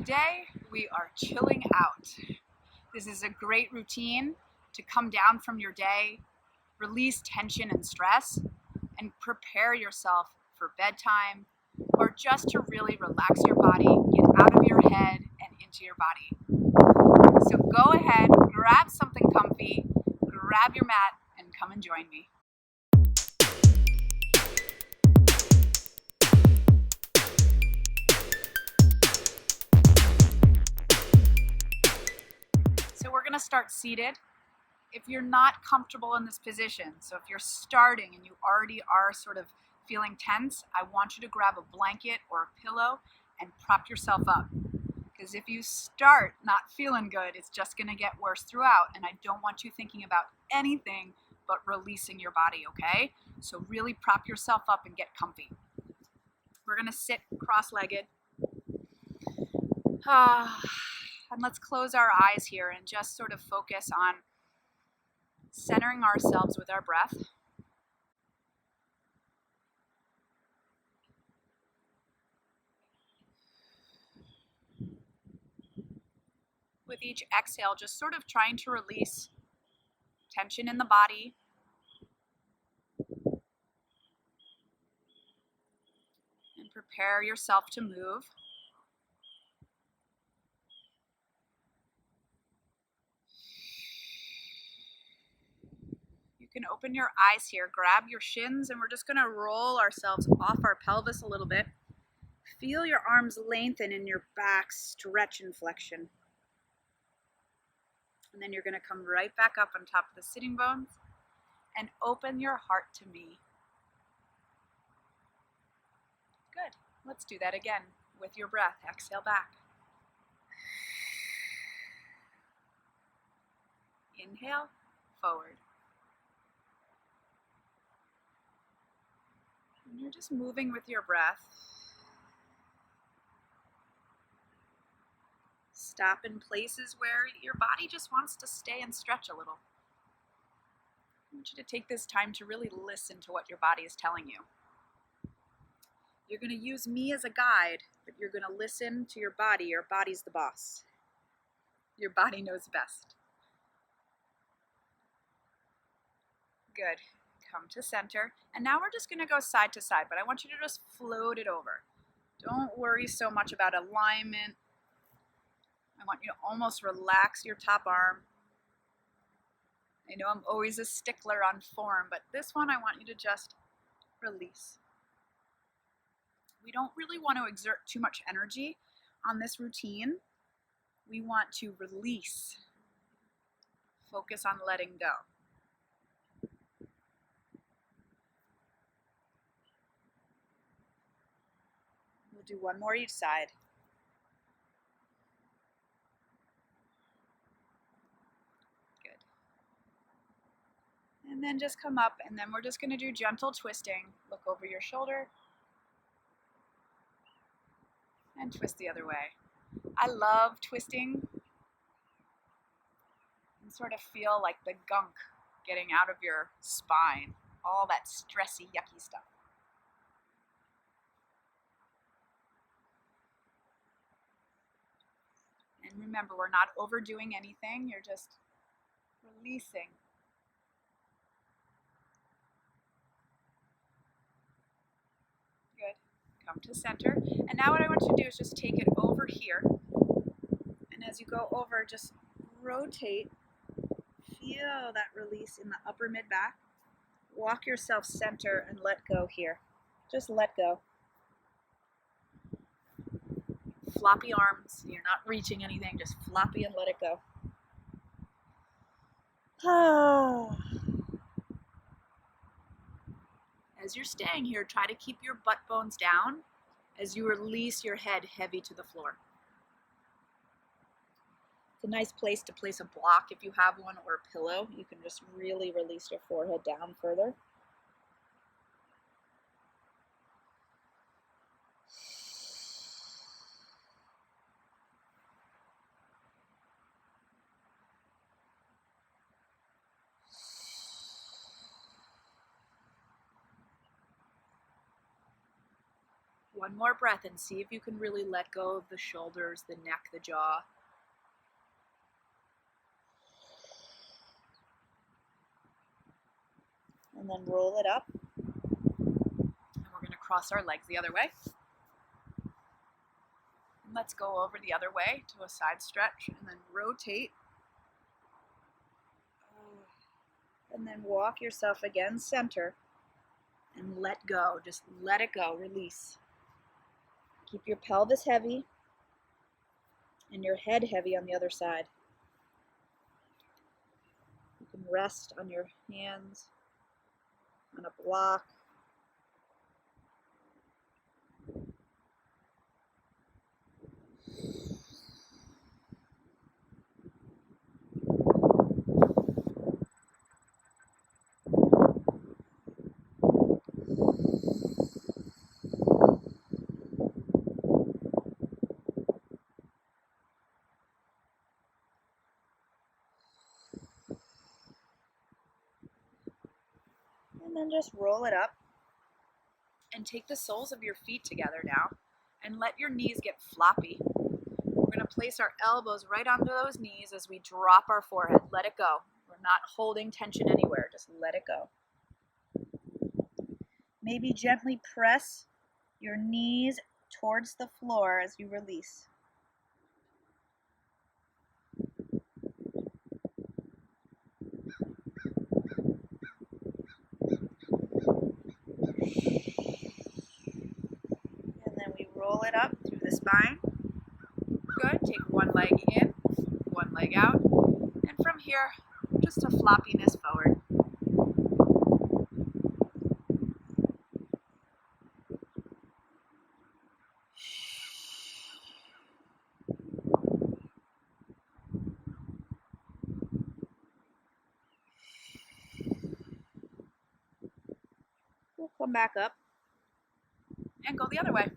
Today we are chilling out. This is a great routine to come down from your day, release tension and stress, and prepare yourself for bedtime, or just to really relax your body, get out of your head and into your body. So go ahead, grab something comfy, grab your mat, and come and join me. So we're going to start seated. If you're not comfortable in this position, so if you're starting and you already are sort of feeling tense, I want you to grab a blanket or a pillow and prop yourself up. Because if you start not feeling good, it's just going to get worse throughout, and I don't want you thinking about anything but releasing your body, okay? So really prop yourself up and get comfy. We're going to sit cross-legged. And let's close our eyes here and just sort of focus on centering ourselves with our breath. With each exhale, just sort of trying to release tension in the body. And prepare yourself to move. You can open your eyes here, grab your shins, and we're just going to roll ourselves off our pelvis a little bit. Feel your arms lengthen and your back stretch and flexion. And then you're going to come right back up on top of the sitting bones and open your heart to me. Good. Let's do that again with your breath. Exhale back. Inhale, forward. And you're just moving with your breath. Stop in places where your body just wants to stay and stretch a little. I want you to take this time to really listen to what your body is telling you. You're going to use me as a guide, but you're going to listen to your body. Your body's the boss. Your body knows best. Good. Come to center. And now we're just going to go side to side, but I want you to just float it over. Don't worry so much about alignment. I want you to almost relax your top arm. I know I'm always a stickler on form, but this one I want you to just release. We don't really want to exert too much energy on this routine. We want to release. Focus on letting go. We'll do one more each side. Good. And then just come up, and then we're just going to do gentle twisting. Look over your shoulder. And twist the other way. I love twisting and sort of feel like the gunk getting out of your spine, all that stressy, yucky stuff. And remember, we're not overdoing anything, you're just releasing. Good. Come to center. And now what I want you to do is just take it over here. And as you go over, just rotate. Feel that release in the upper mid-back. Walk yourself center and let go here. Just let go. Floppy arms. You're not reaching anything. Just floppy and let it go. As you're staying here, try to keep your butt bones down as you release your head heavy to the floor. It's a nice place to place a block if you have one, or a pillow. You can just really release your forehead down further. One more breath and see if you can really let go of the shoulders, the neck, the jaw. And then roll it up. And we're going to cross our legs the other way. And let's go over the other way to a side stretch and then rotate. And then walk yourself again center and let go. Just let it go. Release. Keep your pelvis heavy and your head heavy on the other side. You can rest on your hands, on a block. And then just roll it up and take the soles of your feet together now and let your knees get floppy. We're going to place our elbows right onto those knees as we drop our forehead. Let it go. We're not holding tension anywhere. Just let it go. Maybe gently press your knees towards the floor as you release. And then we roll it up through the spine. Good. Take one leg in, one leg out. And from here, just a floppiness forward. We'll come back up and go the other way.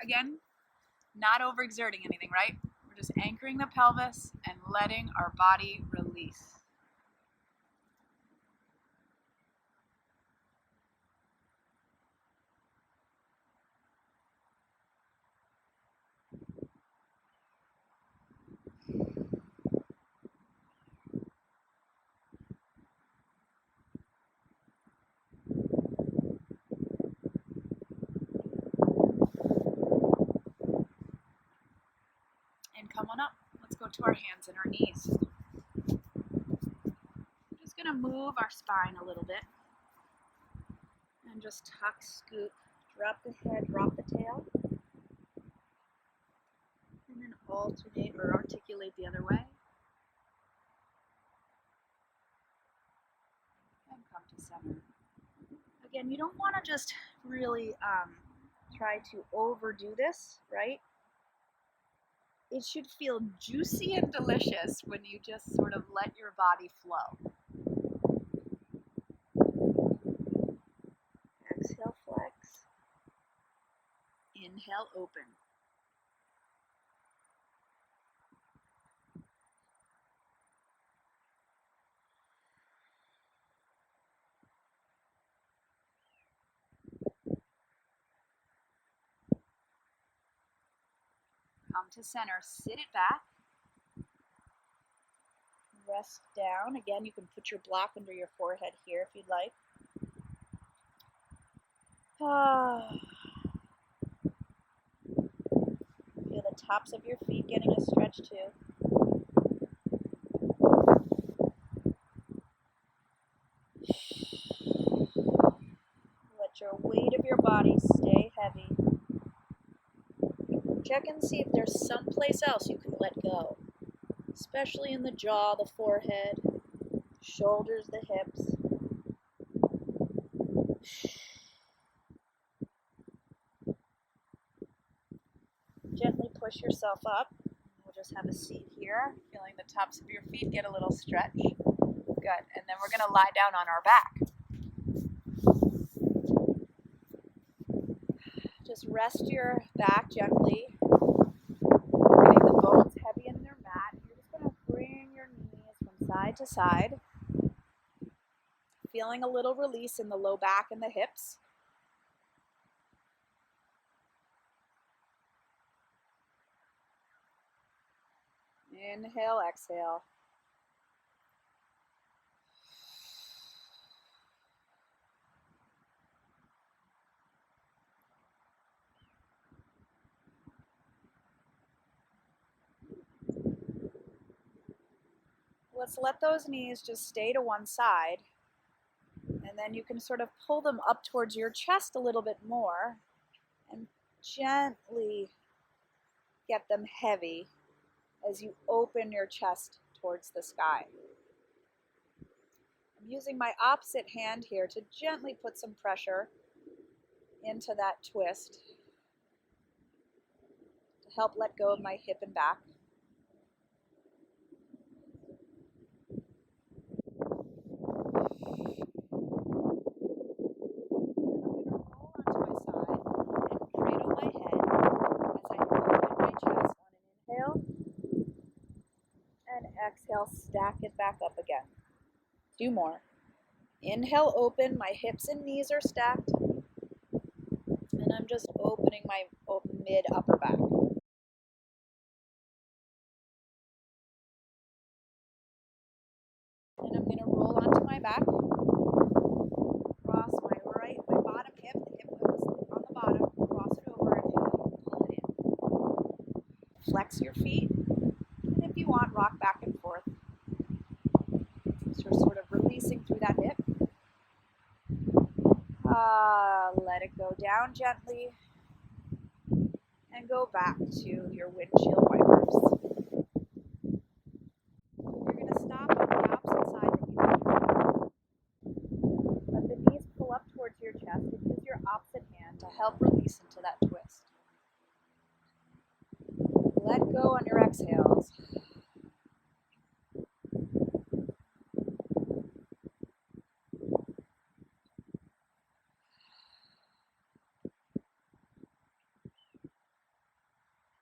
Again, not overexerting anything, right? We're just anchoring the pelvis and letting our body release. And come on up. Let's go to our hands and our knees. We're just going to move our spine a little bit. And just tuck, scoop, drop the head, drop the tail. And then alternate or articulate the other way. And come to center. Again, you don't want to just really try to overdo this, right? It should feel juicy and delicious when you just sort of let your body flow. Exhale, flex. Inhale, open. Come to center, sit it back. Rest down. Again, you can put your block under your forehead here if you'd like. Feel the tops of your feet getting a stretch too. Let your weight of your body stay heavy. Check and see if there's someplace else you can let go, especially in the jaw, the forehead, shoulders, the hips. Gently push yourself up. We'll just have a seat here, feeling the tops of your feet get a little stretch. Good. And then we're going to lie down on our back. Just rest your back gently, getting the bones heavy in their mat. You're just going to bring your knees from side to side, feeling a little release in the low back and the hips. Inhale, exhale. Let's let those knees just stay to one side, and then you can sort of pull them up towards your chest a little bit more and gently get them heavy as you open your chest towards the sky. I'm using my opposite hand here to gently put some pressure into that twist to help let go of my hip and back. Exhale, stack it back up again. 2 more. Inhale, open. My hips and knees are stacked. And I'm just opening my mid-upper back. And I'm going to roll onto my back. Cross my bottom hip. The hip that was on the bottom. Cross it over and pull it in. Flex your feet. And if you want, rock back and forth. So you're sort of releasing through that hip. Let it go down gently. And go back to your windshield wipers. You're going to stop on the opposite side that you did. Let the knees pull up towards your chest and use your opposite hand to help release into that twist. Let go on your exhales.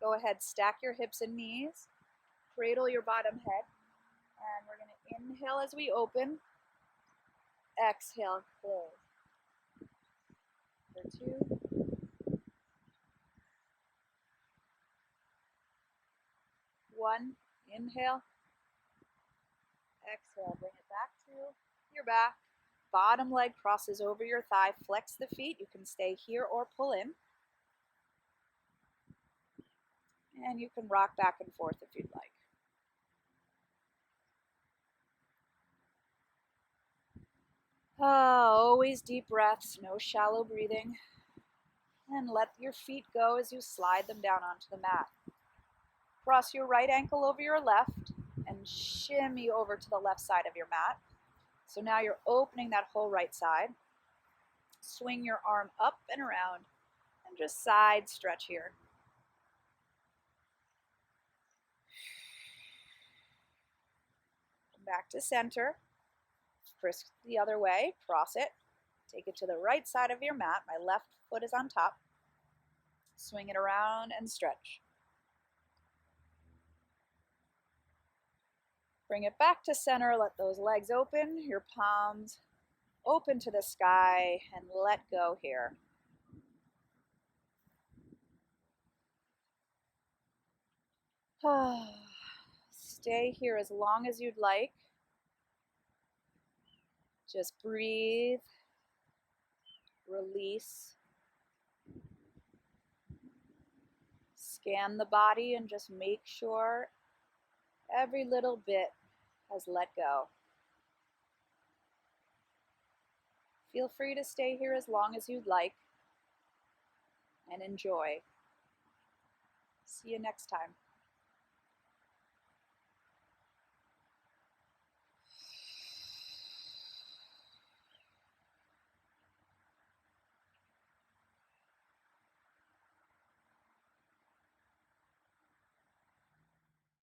Go ahead, stack your hips and knees, cradle your bottom head, and we're going to inhale as we open, exhale, close. For 2, 1, inhale, exhale, bring it back to your back. Bottom leg crosses over your thigh, flex the feet, you can stay here or pull in. And you can rock back and forth if you'd like. Always deep breaths, no shallow breathing. And let your feet go as you slide them down onto the mat. Cross your right ankle over your left and shimmy over to the left side of your mat. So now you're opening that whole right side. Swing your arm up and around and just side stretch here. Back to center. Twist the other way, cross it. Take it to the right side of your mat. My left foot is on top. Swing it around and stretch. Bring it back to center. Let those legs open, your palms open to the sky, and let go here. Stay here as long as you'd like. Just breathe, release. Scan the body and just make sure every little bit has let go. Feel free to stay here as long as you'd like and enjoy. See you next time.